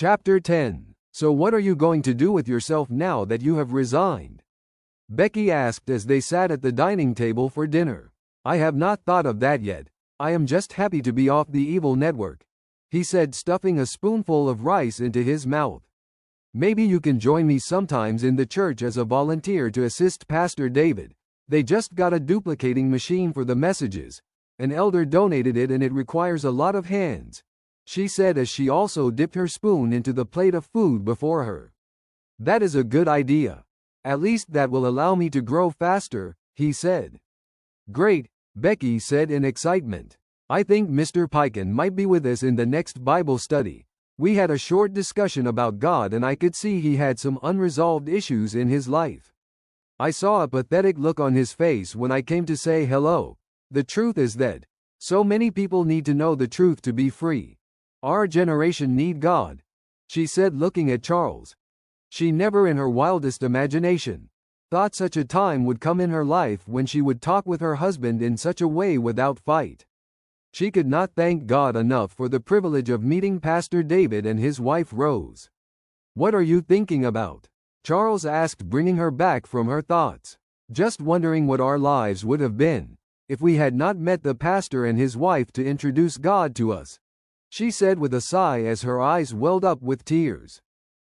Chapter 10. So what are you going to do with yourself now that you have resigned? Becky asked as they sat at the dining table for dinner. I have not thought of that yet. I am just happy to be off the evil network, he said, stuffing a spoonful of rice into his mouth. Maybe you can join me sometimes in the church as a volunteer to assist Pastor David. They just got a duplicating machine for the messages. An elder donated it and it requires a lot of hands, she said as she also dipped her spoon into the plate of food before her. That is a good idea. At least that will allow me to grow faster, he said. Great, Becky said in excitement. I think Mr. Piken might be with us in the next Bible study. We had a short discussion about God and I could see he had some unresolved issues in his life. I saw a pathetic look on his face when I came to say hello. The truth is that so many people need to know the truth to be free. Our generation need God, she said, looking at Charles. She never in her wildest imagination thought such a time would come in her life when she would talk with her husband in such a way without fight. She could not thank God enough for the privilege of meeting Pastor David and his wife Rose. What are you thinking about? Charles asked, bringing her back from her thoughts. Just wondering what our lives would have been if we had not met the pastor and his wife to introduce God to us, she said with a sigh as her eyes welled up with tears.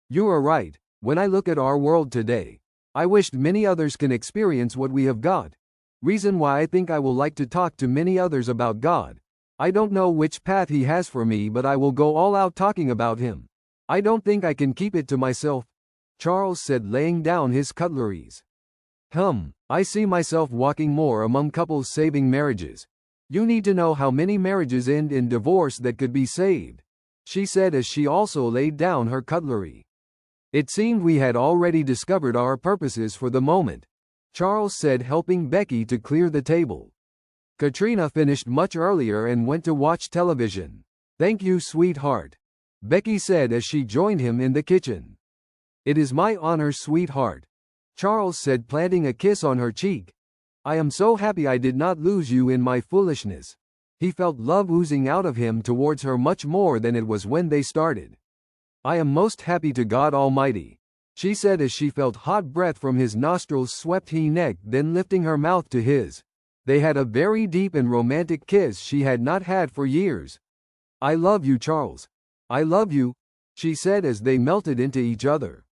You are right. When I look at our world today, I wished many others can experience what we have got. Reason why I think I will like to talk to many others about God. I don't know which path he has for me, but I will go all out talking about him. I don't think I can keep it to myself, Charles said, laying down his cutleries. I see myself walking more among couples saving marriages. You need to know how many marriages end in divorce that could be saved, she said as she also laid down her cutlery. It seemed we had already discovered our purposes for the moment, Charles said, helping Becky to clear the table. Katrina finished much earlier and went to watch television. Thank you, sweetheart, Becky said as she joined him in the kitchen. It is my honor, sweetheart, Charles said, planting a kiss on her cheek. I am so happy I did not lose you in my foolishness. He felt love oozing out of him towards her much more than it was when they started. I am most happy to God Almighty, she said as she felt hot breath from his nostrils swept her neck, then lifting her mouth to his. They had a very deep and romantic kiss she had not had for years. I love you, Charles. I love you, she said as they melted into each other.